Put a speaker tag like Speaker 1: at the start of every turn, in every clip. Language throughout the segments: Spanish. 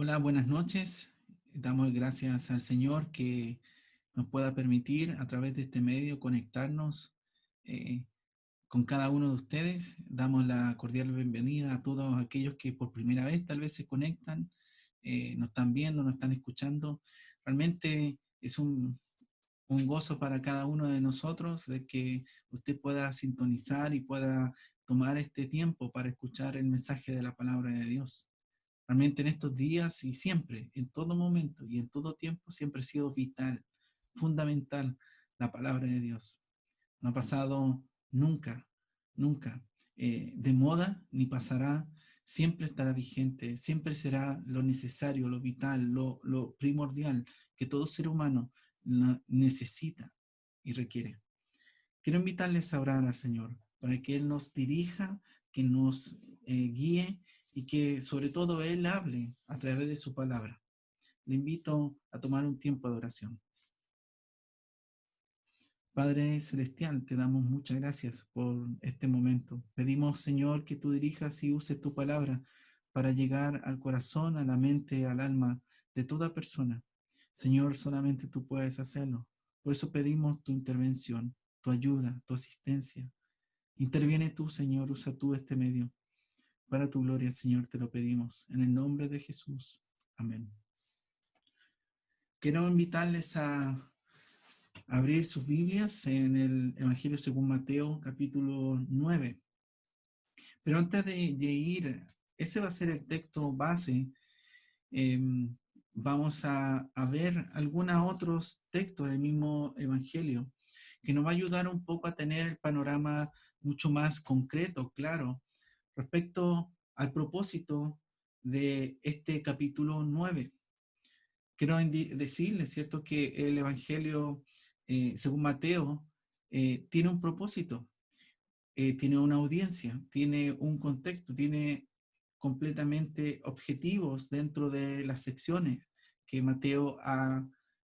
Speaker 1: Hola, buenas noches. Damos gracias al Señor que nos pueda permitir a través de este medio conectarnos eh, con cada uno de ustedes. Damos la cordial bienvenida a todos aquellos que por primera vez tal vez se conectan, nos están viendo, nos están escuchando. Realmente es un gozo para cada uno de nosotros de que usted pueda sintonizar y pueda tomar este tiempo para escuchar el mensaje de la palabra de Dios. Realmente en estos días y siempre, en todo momento y en todo tiempo, siempre ha sido vital, fundamental la palabra de Dios. No ha pasado nunca, nunca de moda ni pasará, siempre estará vigente, siempre será lo necesario, lo vital, lo primordial que todo ser humano necesita y requiere. Quiero invitarles a orar al Señor para que Él nos dirija, que nos guíe y que sobre todo Él hable a través de su palabra. Le invito a tomar un tiempo de oración. Padre Celestial, te damos muchas gracias por este momento. Pedimos, Señor, que tú dirijas y uses tu palabra para llegar al corazón, a la mente, al alma de toda persona. Señor, solamente tú puedes hacerlo. Por eso pedimos tu intervención, tu ayuda, tu asistencia. Interviene tú, Señor, usa tú este medio. Para tu gloria, Señor, te lo pedimos. En el nombre de Jesús. Amén. Quiero invitarles a abrir sus Biblias en el Evangelio según Mateo, capítulo 9. Pero antes de ir, ese va a ser el texto base. eh, Vamos a ver algunos otros textos del mismo Evangelio que nos va a ayudar un poco a tener el panorama mucho más concreto, claro, respecto al propósito de este capítulo 9. Quiero decirles, ¿cierto?, que el Evangelio, según Mateo, tiene un propósito, tiene una audiencia, tiene un contexto, tiene completamente objetivos dentro de las secciones que Mateo ha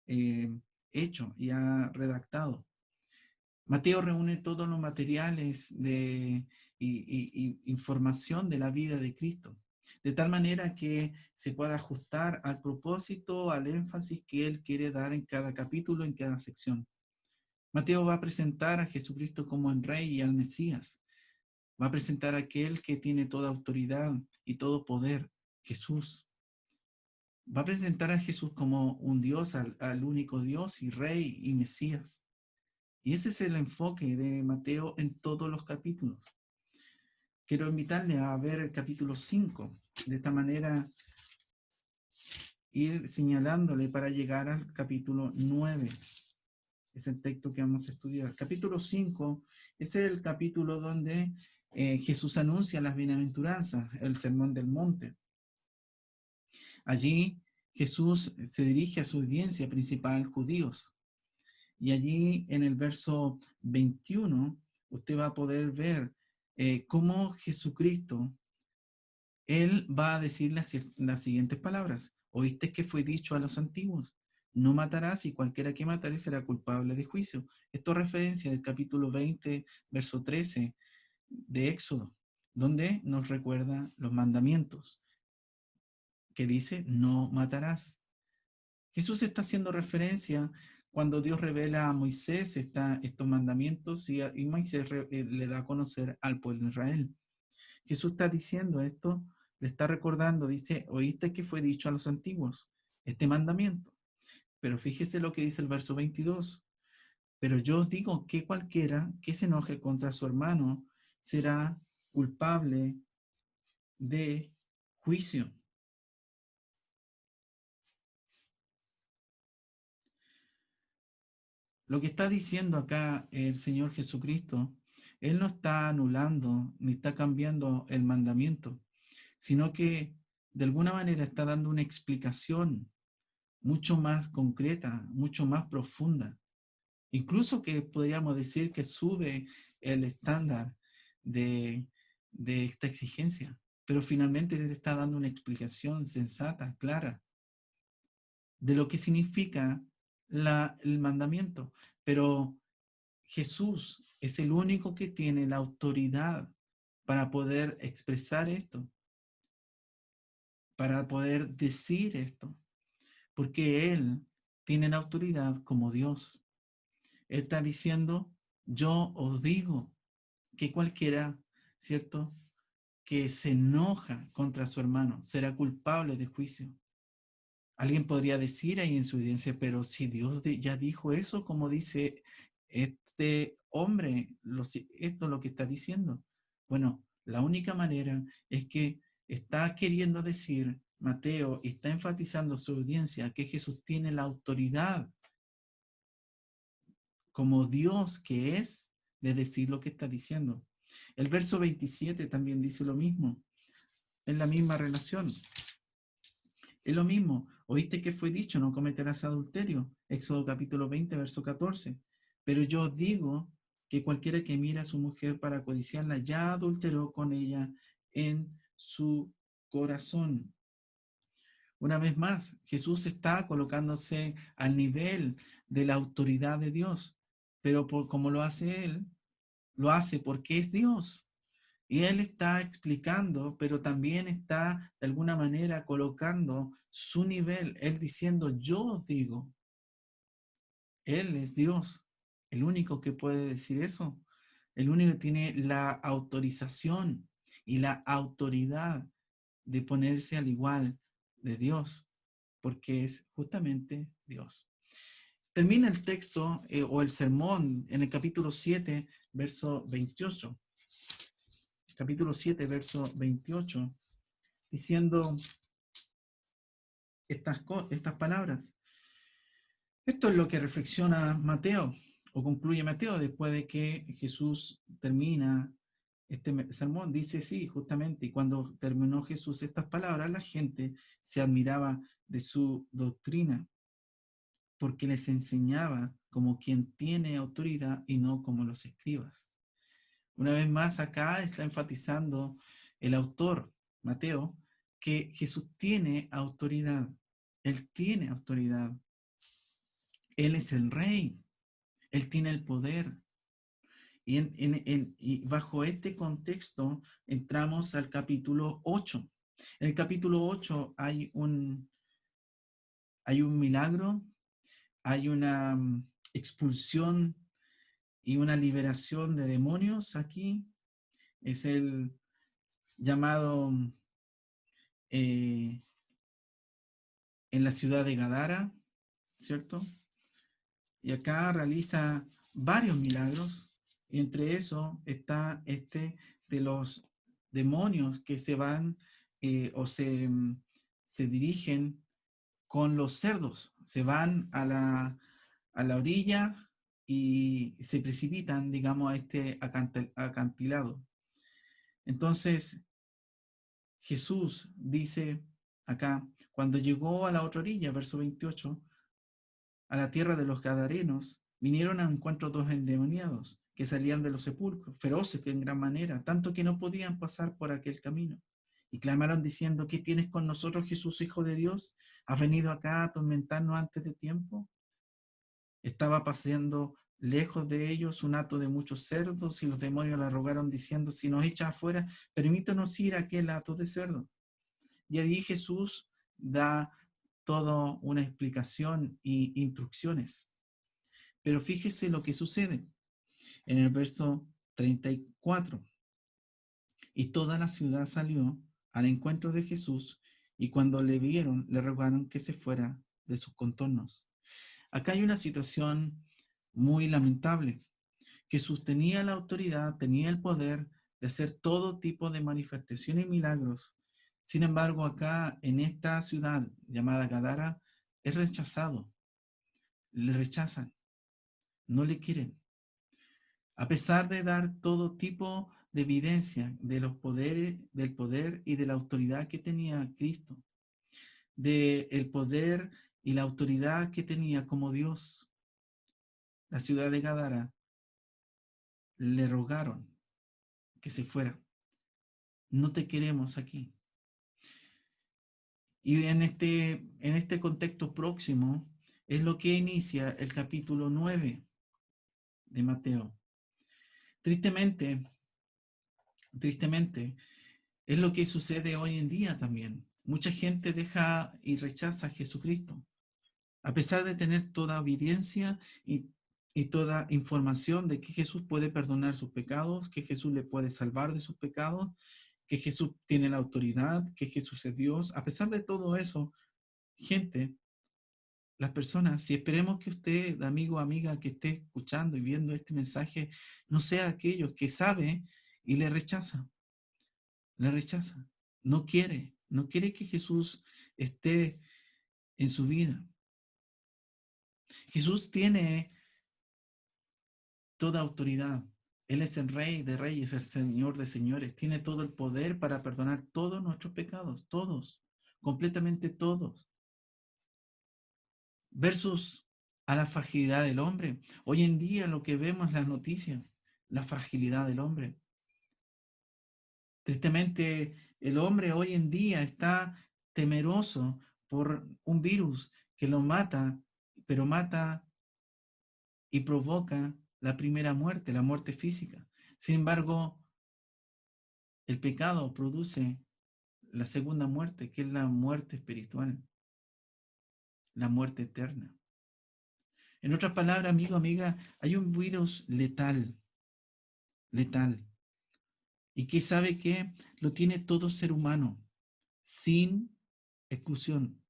Speaker 1: eh, hecho y ha redactado. Mateo reúne todos los materiales y información de la vida de Cristo, de tal manera que se pueda ajustar al propósito, al énfasis que él quiere dar en cada capítulo, en cada sección. Mateo va a presentar a Jesucristo como el Rey y al Mesías. Va a presentar a aquel que tiene toda autoridad y todo poder, Jesús. Va a presentar a Jesús como un Dios, al único Dios y Rey y Mesías. Y ese es el enfoque de Mateo en todos los capítulos. Quiero invitarle a ver el capítulo 5. De esta manera, ir señalándole para llegar al capítulo 9. Es el texto que vamos a estudiar. Capítulo 5 es el capítulo donde Jesús anuncia las bienaventuranzas, el sermón del monte. Allí Jesús se dirige a su audiencia principal, judíos. Y allí en el verso 21, usted va a poder ver cómo Jesucristo, él va a decir las siguientes palabras. Oíste que fue dicho a los antiguos, no matarás y cualquiera que matare será culpable de juicio. Esto es referencia del capítulo 20, verso 13 de Éxodo, donde nos recuerda los mandamientos, que dice, no matarás. Jesús está haciendo referencia cuando Dios revela a Moisés estos mandamientos y Moisés le da a conocer al pueblo de Israel. Jesús está diciendo esto, le está recordando, dice, oíste que fue dicho a los antiguos, este mandamiento. Pero fíjese lo que dice el verso 22. Pero yo os digo que cualquiera que se enoje contra su hermano será culpable de juicio. Lo que está diciendo acá el Señor Jesucristo, Él no está anulando ni está cambiando el mandamiento, sino que de alguna manera está dando una explicación mucho más concreta, mucho más profunda. Incluso que podríamos decir que sube el estándar de, de esta exigencia, pero finalmente Él está dando una explicación sensata, clara, de lo que significa el mandamiento. Pero Jesús es el único que tiene la autoridad para poder expresar esto, para poder decir esto, porque Él tiene la autoridad como Dios. Él está diciendo, yo os digo que cualquiera, ¿cierto?, que se enoja contra su hermano será culpable de juicio. Alguien podría decir ahí en su audiencia, pero si Dios ya dijo eso, como dice este hombre, esto es lo que está diciendo. Bueno, la única manera es que está queriendo decir Mateo, está enfatizando a su audiencia que Jesús tiene la autoridad como Dios que es de decir lo que está diciendo. El verso 27 también dice lo mismo, en la misma relación. Es lo mismo, oíste que fue dicho, no cometerás adulterio. Éxodo capítulo 20, verso 14. Pero yo os digo que cualquiera que mira a su mujer para codiciarla ya adulteró con ella en su corazón. Una vez más, Jesús está colocándose al nivel de la autoridad de Dios, pero como lo hace Él, lo hace porque es Dios. Y él está explicando, pero también está de alguna manera colocando su nivel, él diciendo, yo os digo, él es Dios, el único que puede decir eso, el único que tiene la autorización y la autoridad de ponerse al igual de Dios, porque es justamente Dios. Termina el texto o el sermón en el capítulo 7, verso 28. Capítulo 7, verso 28, diciendo estas palabras. Esto es lo que reflexiona Mateo, o concluye Mateo, después de que Jesús termina este sermón. Dice, sí, justamente, y cuando terminó Jesús estas palabras, la gente se admiraba de su doctrina, porque les enseñaba como quien tiene autoridad y no como los escribas. Una vez más, acá está enfatizando el autor, Mateo, que Jesús tiene autoridad. Él tiene autoridad. Él es el rey. Él tiene el poder. Y bajo este contexto entramos al capítulo 8. En el capítulo 8 hay un milagro, hay una expulsión y una liberación de demonios aquí. Es el llamado en la ciudad de Gadara, ¿cierto? Y acá realiza varios milagros, y entre eso está este de los demonios que se van o se dirigen con los cerdos, se van a la orilla y se precipitan, digamos, a este acantilado. Entonces, Jesús dice acá, cuando llegó a la otra orilla, verso 28, a la tierra de los Gadarenos, vinieron a encuentro dos endemoniados que salían de los sepulcros, feroces en gran manera, tanto que no podían pasar por aquel camino. Y clamaron diciendo, ¿qué tienes con nosotros, Jesús, Hijo de Dios? ¿Has venido acá a atormentarnos antes de tiempo? Estaba paseando lejos de ellos un hato de muchos cerdos, y los demonios le rogaron diciendo, si nos echas afuera, permítanos ir a aquel hato de cerdos. Y allí Jesús da toda una explicación e instrucciones. Pero fíjese lo que sucede en el verso 34. Y toda la ciudad salió al encuentro de Jesús, y cuando le vieron, le rogaron que se fuera de sus contornos. Acá hay una situación muy lamentable. Jesús tenía la autoridad, tenía el poder de hacer todo tipo de manifestaciones y milagros. Sin embargo, acá en esta ciudad llamada Gadara, es rechazado. Le rechazan, no le quieren. A pesar de dar todo tipo de evidencia de los poderes, del poder y de la autoridad que tenía Cristo, del poder y la autoridad que tenía como Dios, la ciudad de Gadara le rogaron que se fuera. No te queremos aquí. Y en este contexto próximo es lo que inicia el capítulo 9 de Mateo. Tristemente, es lo que sucede hoy en día también. Mucha gente deja y rechaza a Jesucristo, a pesar de tener toda evidencia y toda información de que Jesús puede perdonar sus pecados, que Jesús le puede salvar de sus pecados, que Jesús tiene la autoridad, que Jesús es Dios. A pesar de todo eso, gente, las personas, si esperemos que usted, amigo o amiga, que esté escuchando y viendo este mensaje, no sea aquellos que sabe y le rechaza, no quiere que Jesús esté en su vida. Jesús tiene toda autoridad. Él es el Rey de Reyes, el Señor de Señores. Tiene todo el poder para perdonar todos nuestros pecados, todos, completamente todos. Versus a la fragilidad del hombre. Hoy en día lo que vemos en las noticias, la fragilidad del hombre. Tristemente, el hombre hoy en día está temeroso por un virus que lo mata, pero mata y provoca la primera muerte, la muerte física. Sin embargo, el pecado produce la segunda muerte, que es la muerte espiritual, la muerte eterna. En otras palabras, amigo, amiga, hay un virus letal, letal, y que sabe que lo tiene todo ser humano, sin exclusión,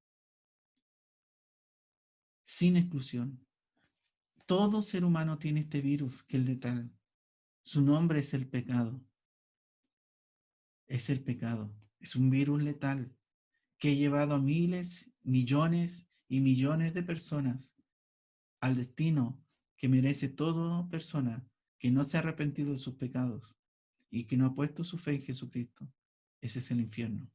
Speaker 1: sin exclusión. Todo ser humano tiene este virus que es letal. Su nombre es el pecado. Es el pecado. Es un virus letal que ha llevado a miles, millones y millones de personas al destino que merece toda persona que no se ha arrepentido de sus pecados y que no ha puesto su fe en Jesucristo. Ese es el infierno.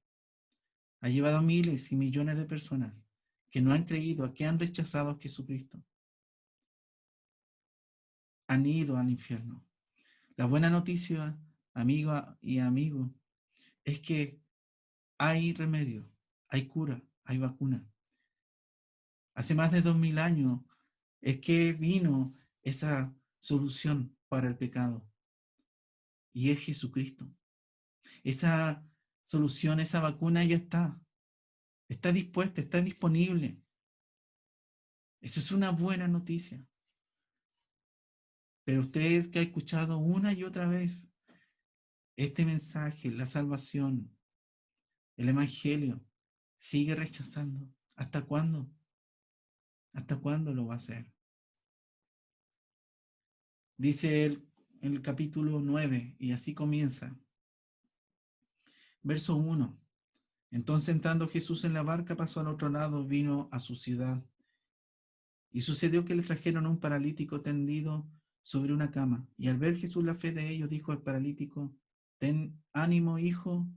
Speaker 1: Ha llevado a miles y millones de personas que no han creído, que han rechazado a Jesucristo. Han ido al infierno. La buena noticia, amiga y amigo, es que hay remedio, hay cura, hay vacuna. Hace más de 2000 años es que vino esa solución para el pecado y es Jesucristo. Esa solución, esa vacuna ya está dispuesta, está disponible. Eso es una buena noticia. Pero usted que ha escuchado una y otra vez este mensaje, la salvación, el evangelio, sigue rechazando. ¿Hasta cuándo? ¿Hasta cuándo lo va a hacer? Dice el capítulo 9, y así comienza. Verso 1. Entonces entrando Jesús en la barca, pasó al otro lado, vino a su ciudad. Y sucedió que le trajeron un paralítico tendido sobre una cama. Y al ver Jesús la fe de ellos, dijo al paralítico: ten ánimo, hijo,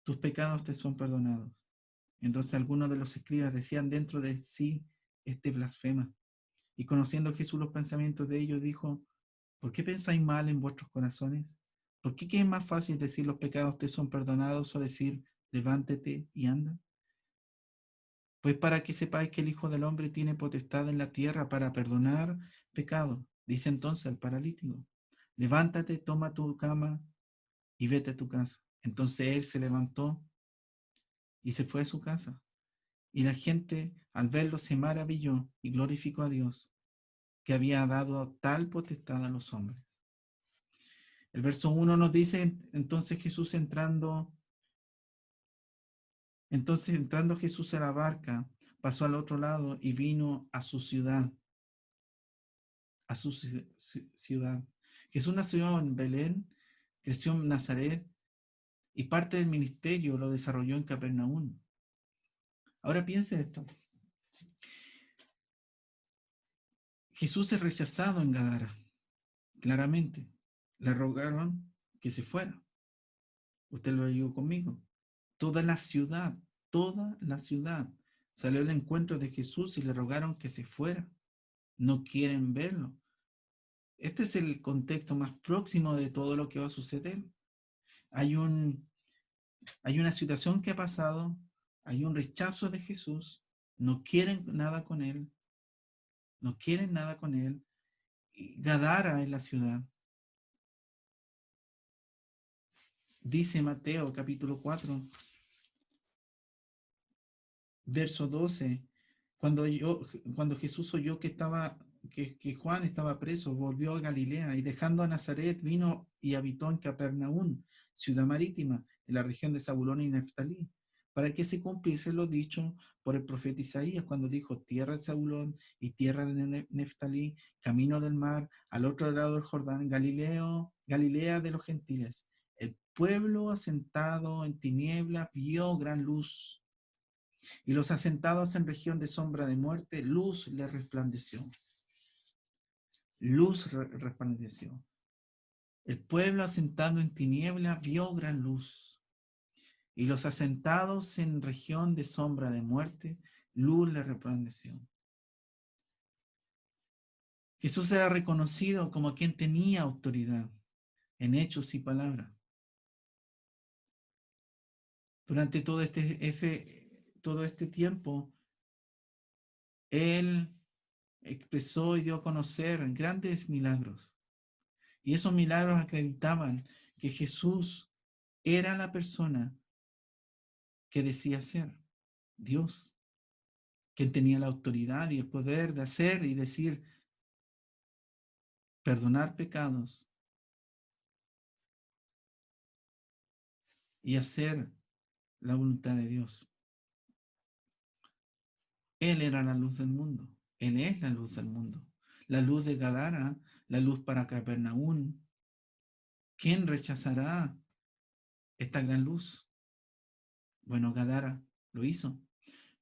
Speaker 1: tus pecados te son perdonados. Entonces algunos de los escribas decían dentro de sí: este blasfema. Y conociendo Jesús los pensamientos de ellos, dijo: ¿por qué pensáis mal en vuestros corazones? ¿Por qué es más fácil decir los pecados te son perdonados o decir levántate y anda? Pues para que sepáis que el Hijo del Hombre tiene potestad en la tierra para perdonar pecados. Dice entonces al paralítico: levántate, toma tu cama y vete a tu casa. Entonces él se levantó y se fue a su casa. Y la gente al verlo se maravilló y glorificó a Dios, que había dado tal potestad a los hombres. El verso 1 nos dice: entonces entrando Jesús a la barca, pasó al otro lado y vino a su ciudad, a su ciudad. Jesús nació en Belén, creció en Nazaret y parte del ministerio lo desarrolló en Capernaum. Ahora piense esto. Jesús es rechazado en Gadara, claramente. Le rogaron que se fuera. Usted lo leyó conmigo. Toda toda la ciudad salió al encuentro de Jesús y le rogaron que se fuera. No quieren verlo. Este es el contexto más próximo de todo lo que va a suceder. Hay hay una situación que ha pasado, hay un rechazo de Jesús, no quieren nada con él, no quieren nada con él. Y Gadara es la ciudad. Dice Mateo capítulo 4, Verso 12. Cuando Jesús oyó que Juan estaba preso, volvió a Galilea y dejando a Nazaret vino y habitó en Capernaum, ciudad marítima, en la región de Zabulón y Neftalí, para que se cumpliese lo dicho por el profeta Isaías cuando dijo: tierra de Zabulón y tierra de Neftalí, camino del mar, al otro lado del Jordán, Galilea de los gentiles. El pueblo asentado en tinieblas vio gran luz, y los asentados en región de sombra de muerte, luz les resplandeció. Luz resplandeció. El pueblo asentado en tiniebla vio gran luz, y los asentados en región de sombra de muerte, luz les resplandeció. Jesús era reconocido como quien tenía autoridad en hechos y palabras. Durante todo este tiempo, Él expresó y dio a conocer grandes milagros. Y esos milagros acreditaban que Jesús era la persona que decía ser, Dios, quien tenía la autoridad y el poder de hacer y decir, perdonar pecados y hacer la voluntad de Dios. Él era la luz del mundo. Él es la luz del mundo. La luz de Gadara, la luz para Capernaum. ¿Quién rechazará esta gran luz? Bueno, Gadara lo hizo.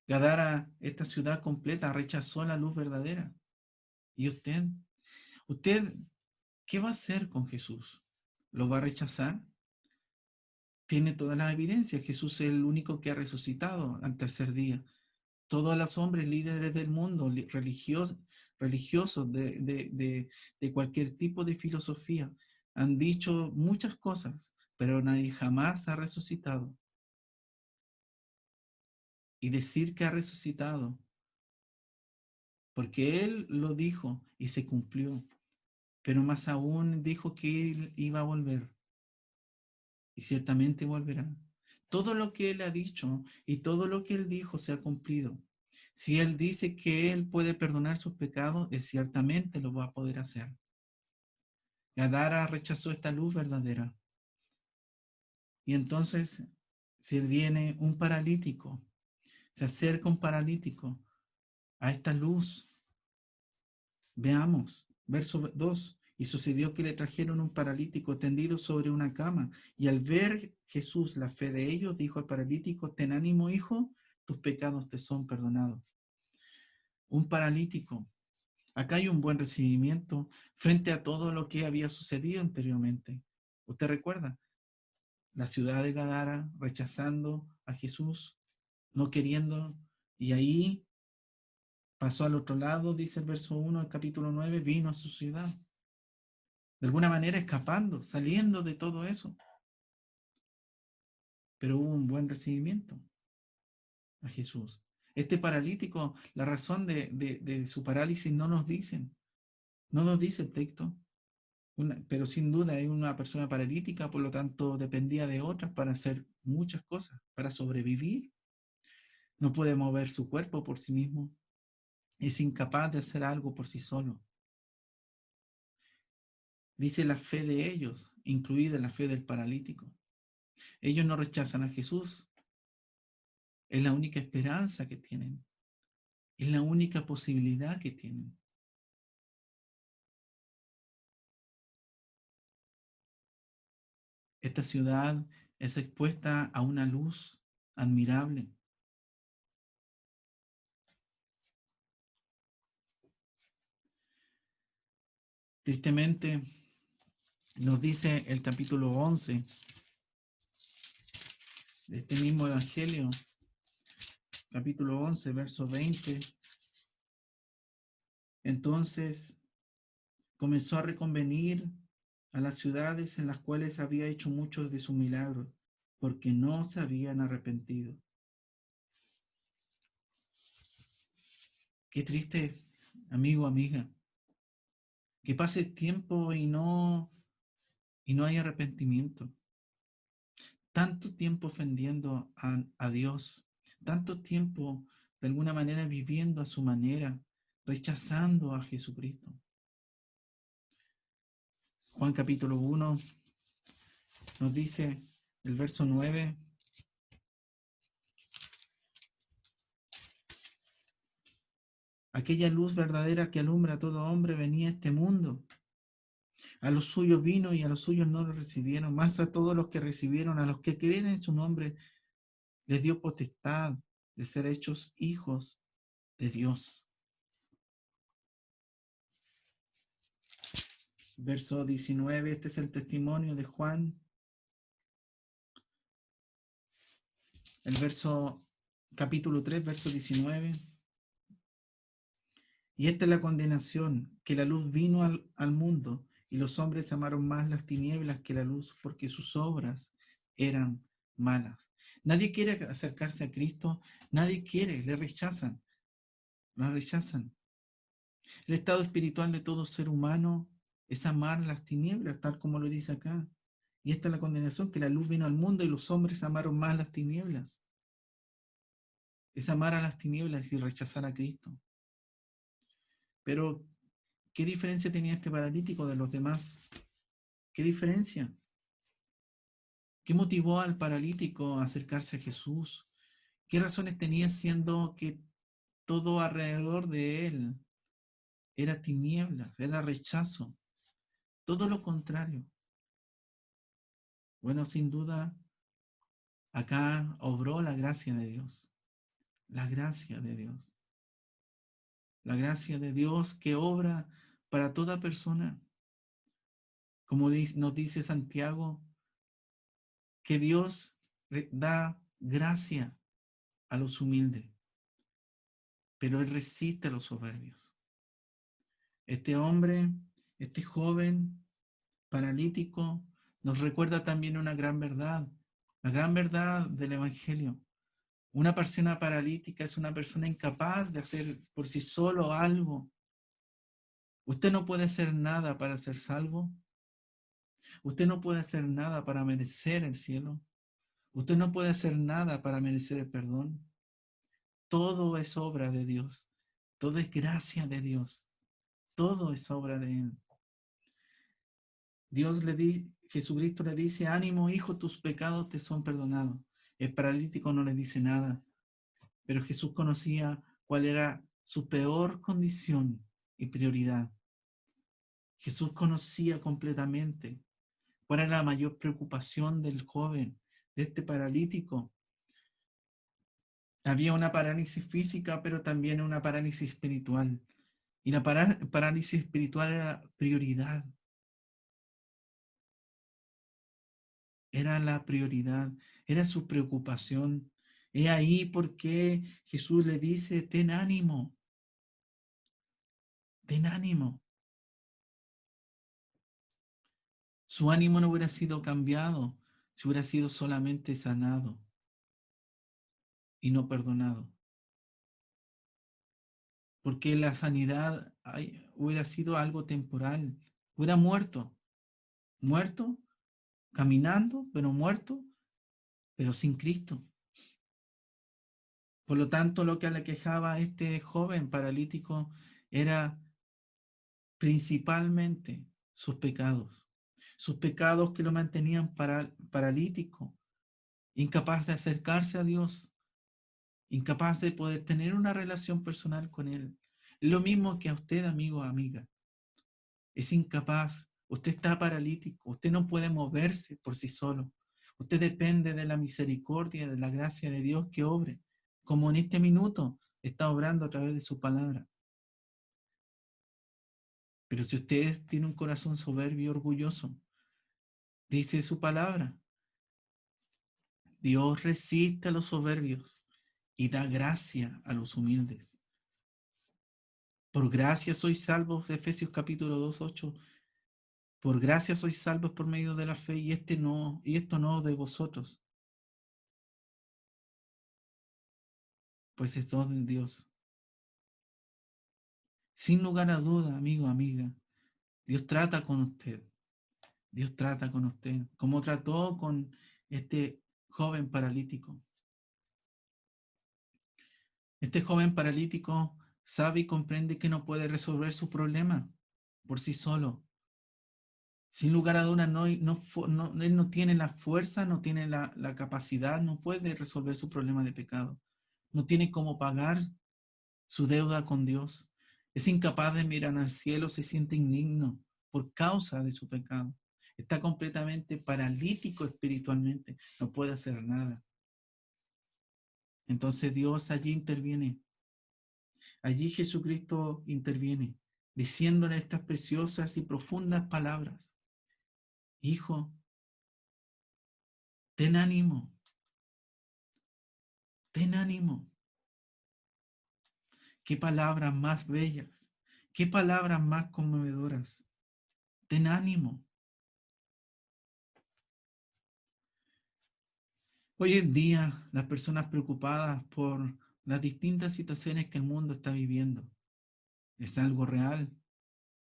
Speaker 1: Gadara, esta ciudad completa, rechazó la luz verdadera. ¿Y usted, qué va a hacer con Jesús? ¿Lo va a rechazar? Tiene todas las evidencias. Jesús es el único que ha resucitado al tercer día. Todos los hombres líderes del mundo, religiosos de cualquier tipo de filosofía, han dicho muchas cosas, pero nadie jamás ha resucitado. Y decir que ha resucitado, porque Él lo dijo y se cumplió, pero más aún dijo que Él iba a volver y ciertamente volverá. Todo lo que Él ha dicho y todo lo que Él dijo se ha cumplido. Si Él dice que Él puede perdonar sus pecados, Él ciertamente lo va a poder hacer. Gadara rechazó esta luz verdadera. Y entonces, si viene un paralítico, se acerca un paralítico a esta luz. Veamos, verso 2. Y sucedió que le trajeron un paralítico tendido sobre una cama. Y al ver Jesús la fe de ellos, dijo al paralítico: ten ánimo, hijo, tus pecados te son perdonados. Un paralítico. Acá hay un buen recibimiento frente a todo lo que había sucedido anteriormente. ¿Usted recuerda? La ciudad de Gadara rechazando a Jesús, no queriendo, y ahí pasó al otro lado, dice el verso 1 del capítulo 9, vino a su ciudad. De alguna manera escapando, saliendo de todo eso. Pero hubo un buen recibimiento a Jesús. Este paralítico, la razón de su parálisis no nos dicen, no nos dice el texto, pero sin duda es una persona paralítica, por lo tanto dependía de otras para hacer muchas cosas, para sobrevivir. No puede mover su cuerpo por sí mismo, es incapaz de hacer algo por sí solo. Dice la fe de ellos, incluida la fe del paralítico. Ellos no rechazan a Jesús, es la única esperanza que tienen, es la única posibilidad que tienen. Esta ciudad es expuesta a una luz admirable. Tristemente, nos dice el capítulo 11 de este mismo evangelio, capítulo 11, verso 20. Entonces comenzó a reconvenir a las ciudades en las cuales había hecho muchos de sus milagros, porque no se habían arrepentido. Qué triste, amigo, amiga, que pase tiempo y no hay arrepentimiento. Tanto tiempo ofendiendo a Dios, tanto tiempo de alguna manera viviendo a su manera, rechazando a Jesucristo. Juan capítulo 1 nos dice el verso 9: aquella luz verdadera que alumbra a todo hombre venía a este mundo. A los suyos vino y a los suyos no lo recibieron. Más a todos los que recibieron, a los que creen en su nombre, les dio potestad de ser hechos hijos de Dios. Verso 19, este es el testimonio de Juan. El verso, capítulo 3, verso 19. Y esta es la condenación, que la luz vino al mundo, y los hombres amaron más las tinieblas que la luz, porque sus obras eran malas. Nadie quiere acercarse a Cristo, nadie quiere, le rechazan, lo rechazan. El estado espiritual de todo ser humano es amar las tinieblas, tal como lo dice acá. Y esta es la condenación, que la luz vino al mundo y los hombres amaron más las tinieblas. Es amar a las tinieblas y rechazar a Cristo. Pero, ¿qué diferencia tenía este paralítico de los demás? ¿Qué diferencia? ¿Qué motivó al paralítico a acercarse a Jesús? ¿Qué razones tenía siendo que todo alrededor de él era tinieblas, era rechazo? Todo lo contrario. Bueno, sin duda, acá obró la gracia de Dios. La gracia de Dios. La gracia de Dios que obra para toda persona. Como nos dice Santiago, que Dios da gracia a los humildes, pero Él resiste a los soberbios. Este hombre, este joven paralítico, nos recuerda también una gran verdad, la gran verdad del Evangelio. Una persona paralítica es una persona incapaz de hacer por sí solo algo. Usted no puede hacer nada para ser salvo. Usted no puede hacer nada para merecer el cielo. Usted no puede hacer nada para merecer el perdón. Todo es obra de Dios. Todo es gracia de Dios. Todo es obra de Él. Jesucristo le dice: ánimo, hijo, tus pecados te son perdonados. El paralítico no le dice nada, pero Jesús conocía cuál era su peor condición y prioridad. Jesús conocía completamente cuál era la mayor preocupación del joven, de este paralítico. Había una parálisis física, pero también una parálisis espiritual. Y la parálisis espiritual era prioridad. Era la prioridad, era su preocupación. He ahí porque Jesús le dice: ten ánimo, ten ánimo. Su ánimo no hubiera sido cambiado si hubiera sido solamente sanado y no perdonado. Porque la sanidad hubiera sido algo temporal. Hubiera muerto, caminando, pero muerto, pero sin Cristo. Por lo tanto, lo que le quejaba a este joven paralítico era principalmente sus pecados que lo mantenían paralítico, incapaz de acercarse a Dios, incapaz de poder tener una relación personal con Él. Lo mismo que a usted, amigo o amiga, es incapaz, usted está paralítico, usted no puede moverse por sí solo, usted depende de la misericordia, de la gracia de Dios que obre, como en este minuto está obrando a través de su palabra. Pero si usted tiene un corazón soberbio y orgulloso, dice su palabra: Dios resiste a los soberbios y da gracia a los humildes. Por gracia sois salvos, Efesios capítulo 2, 8. Por gracia sois salvos por medio de la fe, y esto no de vosotros, pues es don de Dios. Sin lugar a duda, amigo, amiga, Dios trata con usted. Dios trata con usted, como trató con este joven paralítico. Este joven paralítico sabe y comprende que no puede resolver su problema por sí solo. Sin lugar a dudas, él no tiene la fuerza, no tiene la capacidad, no puede resolver su problema de pecado. No tiene cómo pagar su deuda con Dios. Es incapaz de mirar al cielo, se siente indigno por causa de su pecado. Está completamente paralítico espiritualmente, no puede hacer nada. Entonces Dios allí interviene. Allí Jesucristo interviene, diciéndole estas preciosas y profundas palabras. Hijo, ten ánimo, ten ánimo. Qué palabras más bellas, qué palabras más conmovedoras. Ten ánimo. Hoy en día, las personas preocupadas por las distintas situaciones que el mundo está viviendo es algo real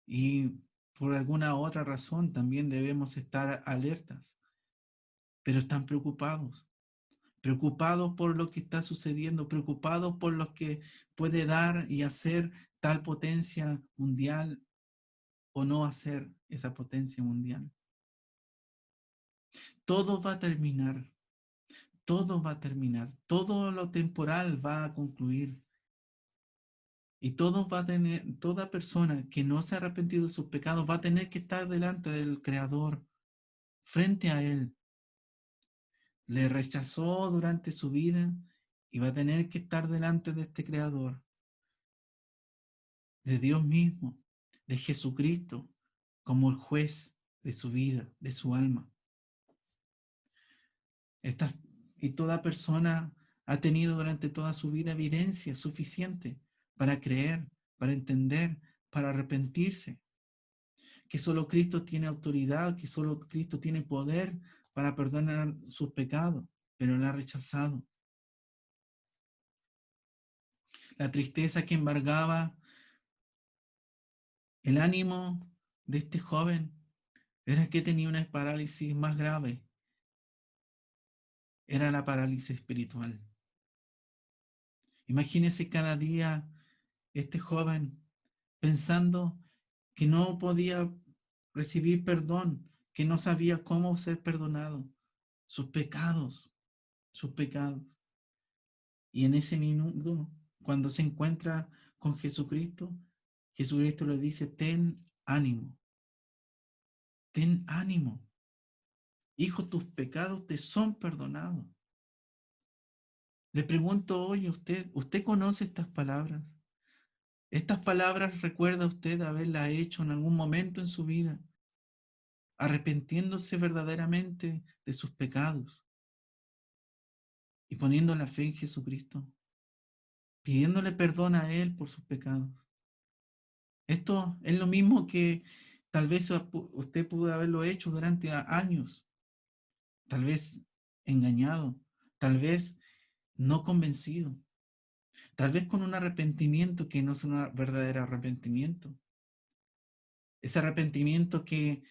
Speaker 1: y por alguna otra razón también debemos estar alertas, pero están preocupados, preocupados por lo que está sucediendo, preocupados por lo que puede dar y hacer tal potencia mundial o no hacer esa potencia mundial. Todo va a terminar, todo va a terminar, todo lo temporal va a concluir. Y todo va a tener, toda persona que no se ha arrepentido de sus pecados va a tener que estar delante del Creador, frente a Él. Le rechazó durante su vida y va a tener que estar delante de este Creador, de Dios mismo, de Jesucristo, como el juez de su vida, de su alma. Esta, y toda persona ha tenido durante toda su vida evidencia suficiente para creer, para entender, para arrepentirse, que solo Cristo tiene autoridad, que solo Cristo tiene poder para perdonar sus pecados, pero la ha rechazado. La tristeza que embargaba el ánimo de este joven era que tenía una parálisis más grave, era la parálisis espiritual. Imagínese cada día este joven pensando que no podía recibir perdón, que no sabía cómo ser perdonado, sus pecados, sus pecados. Y en ese minuto, cuando se encuentra con Jesucristo, Jesucristo le dice, ten ánimo, hijo, tus pecados te son perdonados. Le pregunto hoy a usted, ¿usted conoce estas palabras? ¿Estas palabras recuerda usted haberlas hecho en algún momento en su vida, arrepentiéndose verdaderamente de sus pecados y poniendo la fe en Jesucristo, pidiéndole perdón a Él por sus pecados? Esto es lo mismo que tal vez usted pudo haberlo hecho durante años, tal vez engañado, tal vez no convencido, tal vez con un arrepentimiento que no es un verdadero arrepentimiento. Ese arrepentimiento que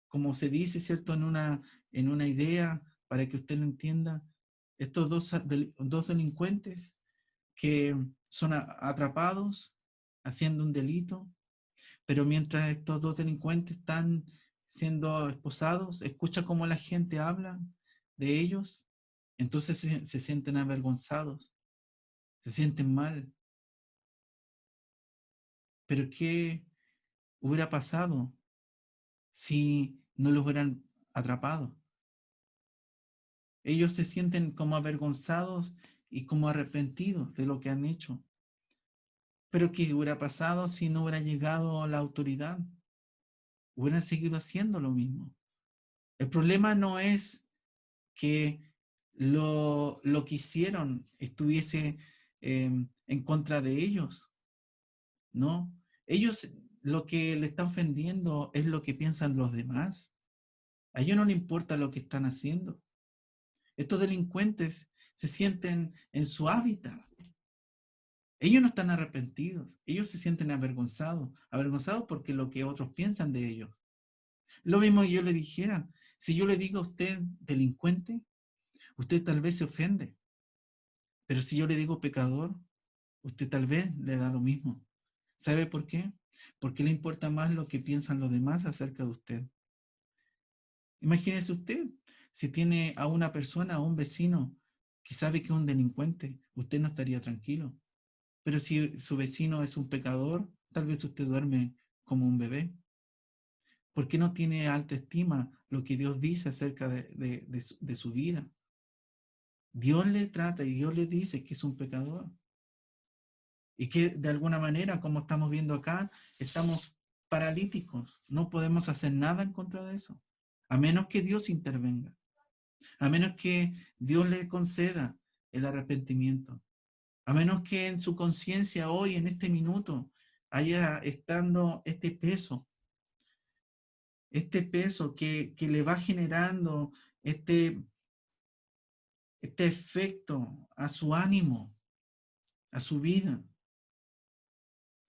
Speaker 1: como se dice, ¿cierto? En una idea, para que usted lo entienda, estos dos delincuentes que son atrapados haciendo un delito, pero mientras estos dos delincuentes están siendo esposados, escucha cómo la gente habla de ellos, entonces se sienten avergonzados, se sienten mal. Pero ¿qué hubiera pasado si no los hubieran atrapado? Ellos se sienten como avergonzados y como arrepentidos de lo que han hecho. Pero ¿qué hubiera pasado si no hubiera llegado la autoridad? Hubieran seguido haciendo lo mismo. El problema no es que lo que hicieron estuviese en contra de ellos, ¿no? Ellos lo que le está ofendiendo es lo que piensan los demás. A ellos no les importa lo que están haciendo. Estos delincuentes se sienten en su hábitat. Ellos no están arrepentidos, ellos se sienten avergonzados, avergonzados porque lo que otros piensan de ellos. Lo mismo que yo le dijera, si yo le digo a usted delincuente, usted tal vez se ofende, Pero si yo le digo pecador, usted tal vez le da lo mismo. ¿Sabe por qué? Porque le importa más lo que piensan los demás acerca de usted. Imagínese usted, si tiene a una persona, a un vecino, que sabe que es un delincuente, usted no estaría tranquilo. Pero si su vecino es un pecador, tal vez usted duerme como un bebé. ¿Por qué no tiene alta estima lo que Dios dice acerca de su vida? Dios le trata y Dios le dice que es un pecador. Y que de alguna manera, como estamos viendo acá, estamos paralíticos. No podemos hacer nada en contra de eso. A menos que Dios intervenga. A menos que Dios le conceda el arrepentimiento. A menos que en su conciencia hoy, en este minuto, haya estando este peso que le va generando este efecto a su ánimo, a su vida.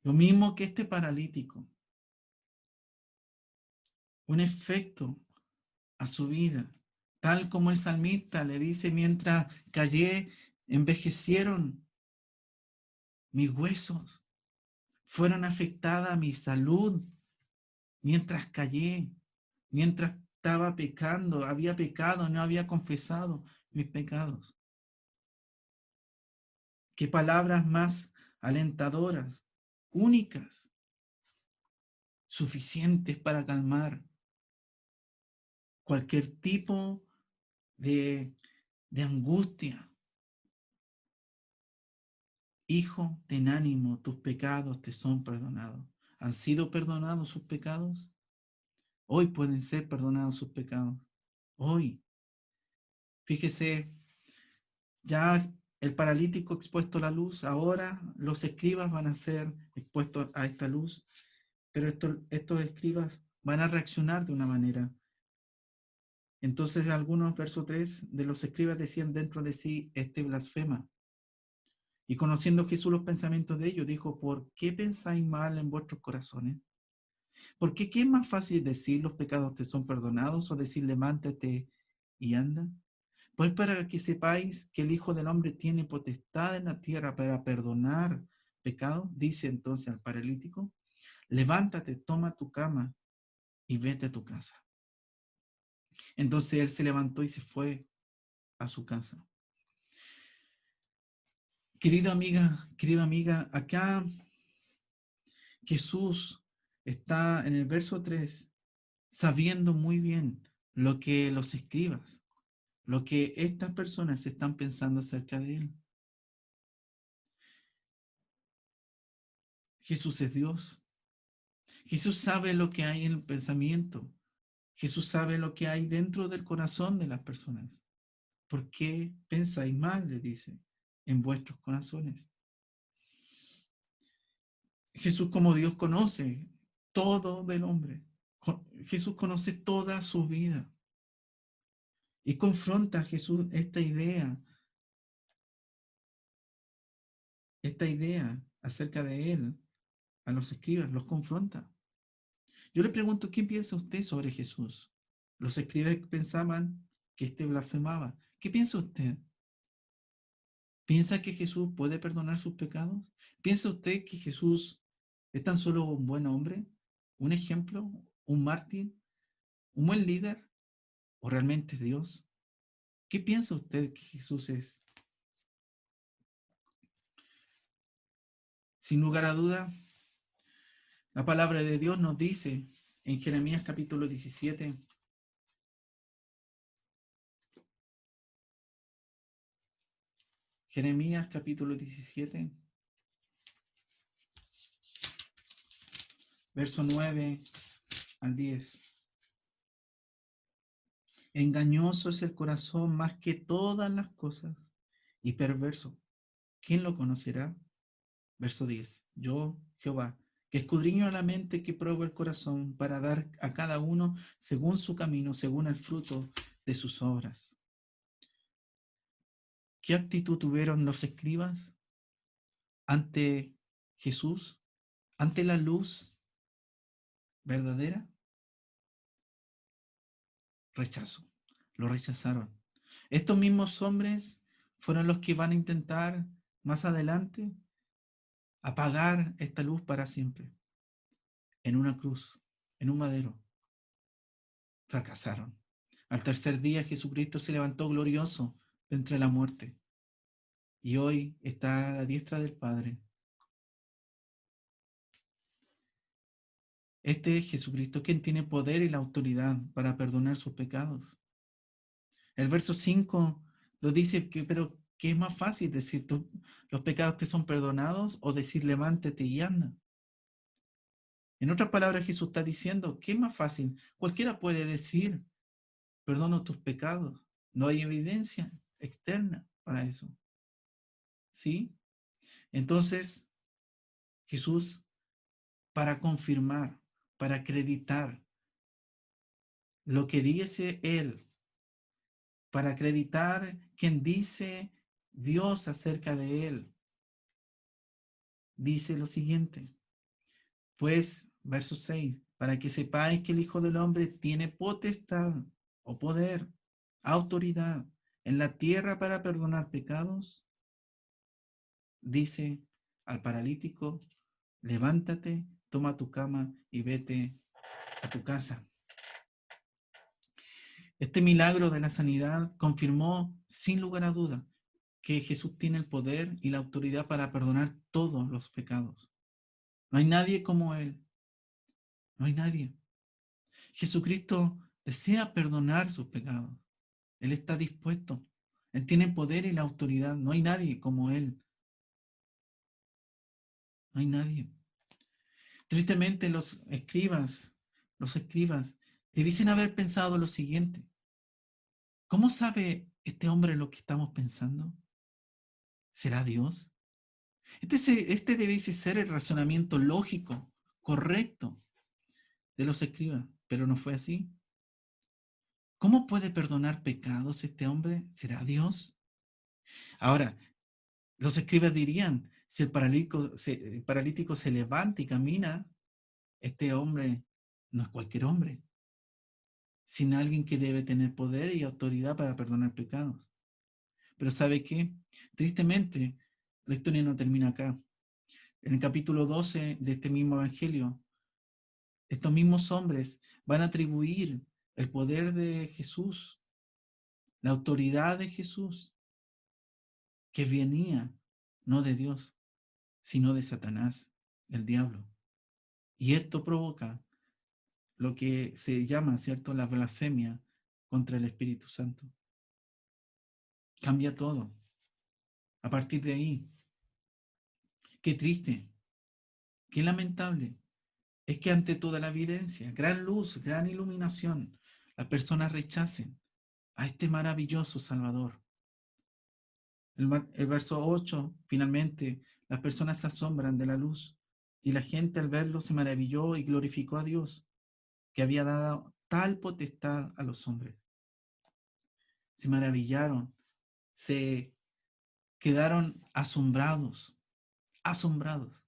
Speaker 1: Lo mismo que este paralítico, un efecto a su vida, tal como el salmista le dice, mientras callé, envejecieron mis huesos, fueron afectada mi salud, mientras callé, mientras estaba pecando, había pecado, no había confesado mis pecados. Qué palabras más alentadoras, únicas, suficientes para calmar cualquier tipo de, de angustia. Hijo, ten ánimo, tus pecados te son perdonados. ¿Han sido perdonados sus pecados? Hoy pueden ser perdonados sus pecados. Hoy, fíjese, ya el paralítico expuesto a la luz, ahora los escribas van a ser expuestos a esta luz, pero estos escribas van a reaccionar de una manera. Entonces algunos, verso 3, de los escribas decían dentro de sí, este blasfema. Y conociendo Jesús los pensamientos de ellos, dijo, ¿por qué pensáis mal en vuestros corazones? Porque ¿qué es más fácil decir los pecados te son perdonados o decir levántate y anda? Pues para que sepáis que el Hijo del Hombre tiene potestad en la tierra para perdonar pecados, dice entonces al paralítico, levántate, toma tu cama y vete a tu casa. Entonces él se levantó y se fue a su casa. Querida amiga, acá Jesús está en el verso 3 sabiendo muy bien lo que los escribas, lo que estas personas están pensando acerca de él. Jesús es Dios. Jesús sabe lo que hay en el pensamiento. Jesús sabe lo que hay dentro del corazón de las personas. ¿Por qué pensáis mal? Le dice, en vuestros corazones. Jesús como Dios conoce todo del hombre. Jesús conoce toda su vida. Y confronta a Jesús esta idea acerca de él, a los escribas, los confronta. Yo le pregunto, ¿qué piensa usted sobre Jesús? Los escribas pensaban que éste blasfemaba. ¿Qué piensa usted? ¿Piensa que Jesús puede perdonar sus pecados? ¿Piensa usted que Jesús es tan solo un buen hombre, un ejemplo, un mártir, un buen líder o realmente es Dios? ¿Qué piensa usted que Jesús es? Sin lugar a duda, la palabra de Dios nos dice en Jeremías capítulo 17, Jeremías capítulo 17, verso 9 al 10. Engañoso es el corazón más que todas las cosas y perverso. ¿Quién lo conocerá? Verso 10. Yo, Jehová, que escudriño la mente, que pruebo el corazón, para dar a cada uno según su camino, según el fruto de sus obras. ¿Qué actitud tuvieron los escribas ante Jesús, ante la luz verdadera? Rechazo. Lo rechazaron. Estos mismos hombres fueron los que van a intentar más adelante apagar esta luz para siempre en una cruz, en un madero. Fracasaron. Al tercer día Jesucristo se levantó glorioso de entre la muerte y hoy está a la diestra del Padre. Este es Jesucristo quien tiene poder y la autoridad para perdonar sus pecados. El verso 5 lo dice que, pero ¿qué es más fácil decir los pecados te son perdonados o decir levántate y anda? En otras palabras, Jesús está diciendo, ¿qué es más fácil? Cualquiera puede decir, perdono tus pecados. No hay evidencia externa para eso. ¿Sí? Entonces, Jesús, para confirmar, para acreditar lo que dice Él, para acreditar quien dice Dios acerca de Él, dice lo siguiente. Pues, verso 6, para que sepáis que el Hijo del Hombre tiene potestad o poder, autoridad en la tierra para perdonar pecados, dice al paralítico, levántate, toma tu cama y vete a tu casa. Este milagro de la sanidad confirmó sin lugar a duda que Jesús tiene el poder y la autoridad para perdonar todos los pecados. No hay nadie como Él, no hay nadie. Jesucristo desea perdonar sus pecados. Él está dispuesto. Él tiene el poder y la autoridad. No hay nadie como Él. No hay nadie. Tristemente los escribas, debiesen haber pensado lo siguiente. ¿Cómo sabe este hombre lo que estamos pensando? ¿Será Dios? Este debiese ser el razonamiento lógico, correcto de los escribas, pero no fue así. ¿Cómo puede perdonar pecados este hombre? ¿Será Dios? Ahora, los escribas dirían, si el paralítico se levanta y camina, este hombre no es cualquier hombre, sino alguien que debe tener poder y autoridad para perdonar pecados. Pero ¿sabe qué? Tristemente, la historia no termina acá. En el capítulo 12 de este mismo evangelio, estos mismos hombres van a atribuir el poder de Jesús, la autoridad de Jesús, que venía no de Dios, sino de Satanás, del diablo. Y esto provoca lo que se llama, ¿cierto?, la blasfemia contra el Espíritu Santo. Cambia todo. A partir de ahí, qué triste, qué lamentable, es que ante toda la evidencia, gran luz, gran iluminación, las personas rechacen a este maravilloso Salvador. El verso 8, finalmente, las personas se asombran de la luz y la gente al verlo se maravilló y glorificó a Dios, que había dado tal potestad a los hombres. Se maravillaron, se quedaron asombrados, asombrados.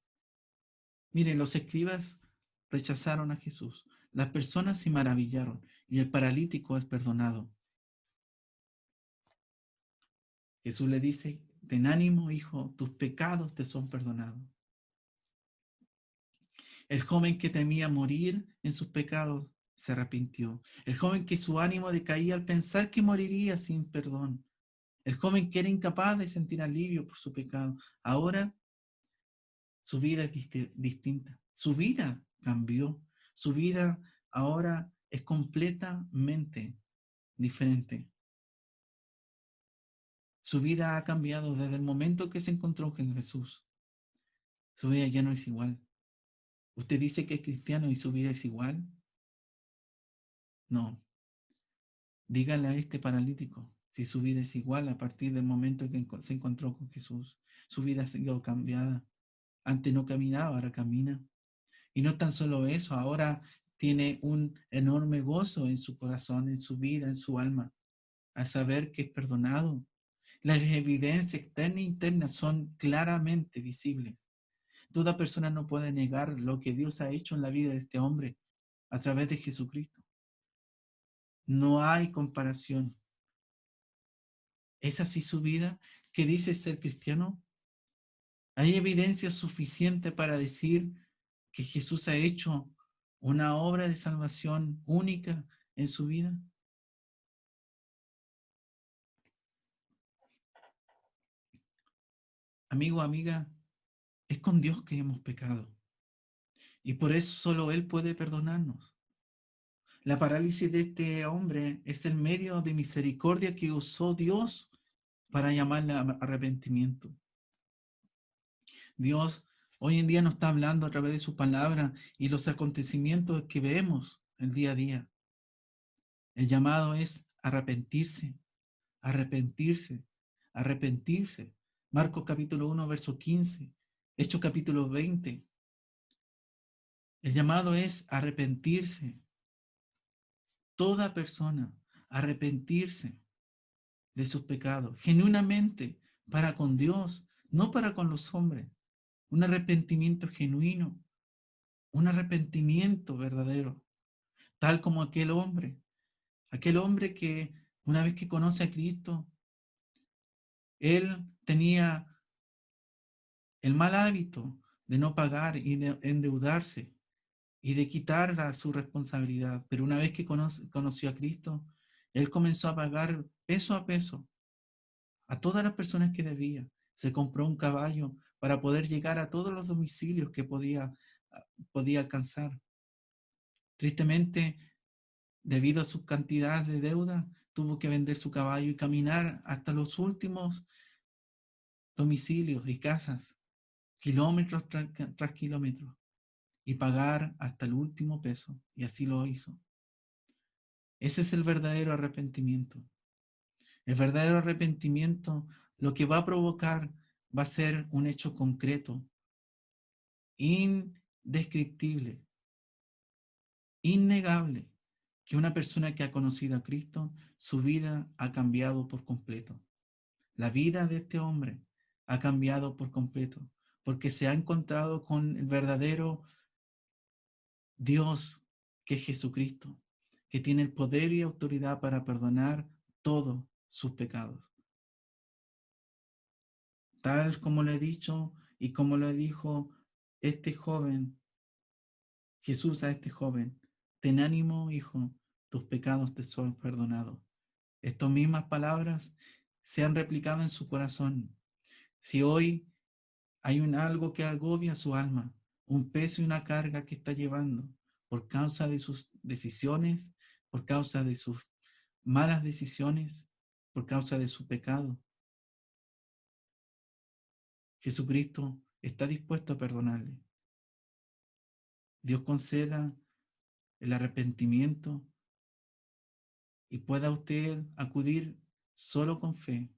Speaker 1: Miren, los escribas rechazaron a Jesús, las personas se maravillaron y el paralítico es perdonado. Jesús le dice, ten ánimo, hijo, tus pecados te son perdonados. El joven que temía morir en sus pecados se arrepintió. El joven que su ánimo decaía al pensar que moriría sin perdón. El joven que era incapaz de sentir alivio por su pecado. Ahora su vida es distinta. Su vida cambió. Su vida ahora es completamente diferente. Su vida ha cambiado desde el momento que se encontró con Jesús. Su vida ya no es igual. ¿Usted dice que es cristiano y su vida es igual? No. Dígale a este paralítico si su vida es igual a partir del momento que se encontró con Jesús. Su vida ha sido cambiada. Antes no caminaba, ahora camina. Y no tan solo eso, ahora tiene un enorme gozo en su corazón, en su vida, en su alma, al saber que es perdonado. Las evidencias externa e interna son claramente visibles. Toda persona no puede negar lo que Dios ha hecho en la vida de este hombre a través de Jesucristo. No hay comparación. ¿Es así su vida? ¿Qué dice ser cristiano? ¿Hay evidencia suficiente para decir que Jesús ha hecho una obra de salvación única en su vida? Amigo, amiga, es con Dios que hemos pecado y por eso solo Él puede perdonarnos. La parálisis de este hombre es el medio de misericordia que usó Dios para llamarle a arrepentimiento. Dios hoy en día nos está hablando a través de su palabra y los acontecimientos que vemos el día a día. El llamado es arrepentirse, arrepentirse, arrepentirse. Marcos capítulo 1, verso 15. Hechos capítulo 20. El llamado es arrepentirse. Toda persona, arrepentirse de sus pecados, genuinamente, para con Dios, no para con los hombres. Un arrepentimiento genuino, un arrepentimiento verdadero, tal como aquel hombre que una vez que conoce a Cristo, él tenía el mal hábito de no pagar y de endeudarse y de quitar su responsabilidad. Pero una vez que conoció a Cristo, él comenzó a pagar peso a peso a todas las personas que debía. Se compró un caballo para poder llegar a todos los domicilios que podía alcanzar. Tristemente, debido a su cantidad de deuda, tuvo que vender su caballo y caminar hasta los últimos domicilios y casas, kilómetros tras kilómetros, y pagar hasta el último peso. Y así lo hizo. Ese es el verdadero arrepentimiento. El verdadero arrepentimiento lo que va a provocar va a ser un hecho concreto, indescriptible, innegable, que una persona que ha conocido a Cristo, su vida ha cambiado por completo. La vida de este hombre ha cambiado por completo, porque se ha encontrado con el verdadero Dios, que es Jesucristo, que tiene el poder y autoridad para perdonar todos sus pecados. Tal como le he dicho y como le dijo este joven, Jesús a este joven: ten ánimo, hijo, tus pecados te son perdonados. Estas mismas palabras se han replicado en su corazón. Si hoy hay algo que agobia su alma, un peso y una carga que está llevando por causa de sus decisiones, por causa de sus malas decisiones, por causa de su pecado, Jesucristo está dispuesto a perdonarle. Dios conceda el arrepentimiento y pueda usted acudir solo con fe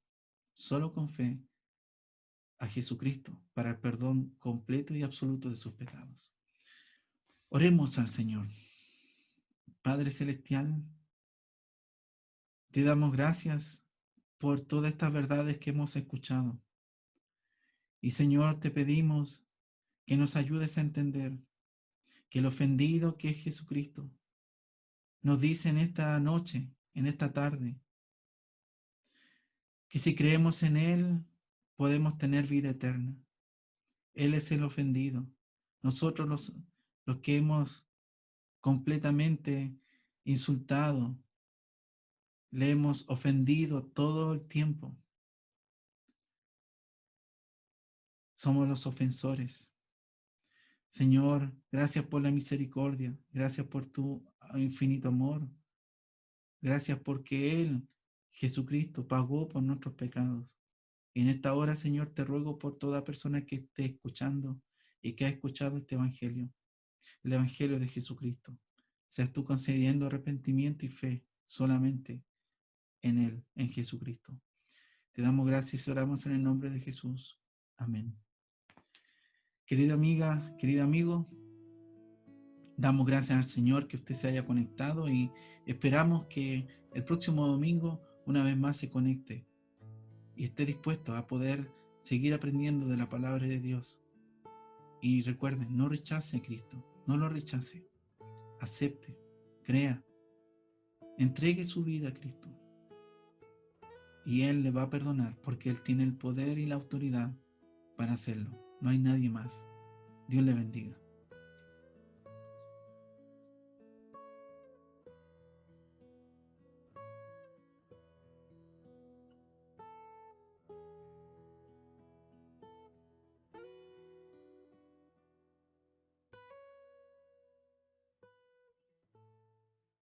Speaker 1: a Jesucristo para el perdón completo y absoluto de sus pecados. Oremos al Señor. Padre Celestial, te damos gracias por todas estas verdades que hemos escuchado. Y Señor, te pedimos que nos ayudes a entender que el ofendido que es Jesucristo nos dice en esta noche, en esta tarde, que si creemos en Él, podemos tener vida eterna. Él es el ofendido. Nosotros los que hemos completamente insultado, le hemos ofendido todo el tiempo. Somos los ofensores. Señor, gracias por la misericordia, gracias por tu infinito amor, gracias porque Él, Jesucristo, pagó por nuestros pecados. Y en esta hora, Señor, te ruego por toda persona que esté escuchando y que ha escuchado este Evangelio, el Evangelio de Jesucristo. Seas tú concediendo arrepentimiento y fe solamente en Él, en Jesucristo. Te damos gracias y oramos en el nombre de Jesús. Amén. Querida amiga, querido amigo, damos gracias al Señor que usted se haya conectado y esperamos que el próximo domingo una vez más se conecte y esté dispuesto a poder seguir aprendiendo de la palabra de Dios. Y recuerden, no rechace a Cristo, no lo rechace, acepte, crea, entregue su vida a Cristo. y Él le va a perdonar porque Él tiene el poder y la autoridad para hacerlo. No hay nadie más. Dios le bendiga.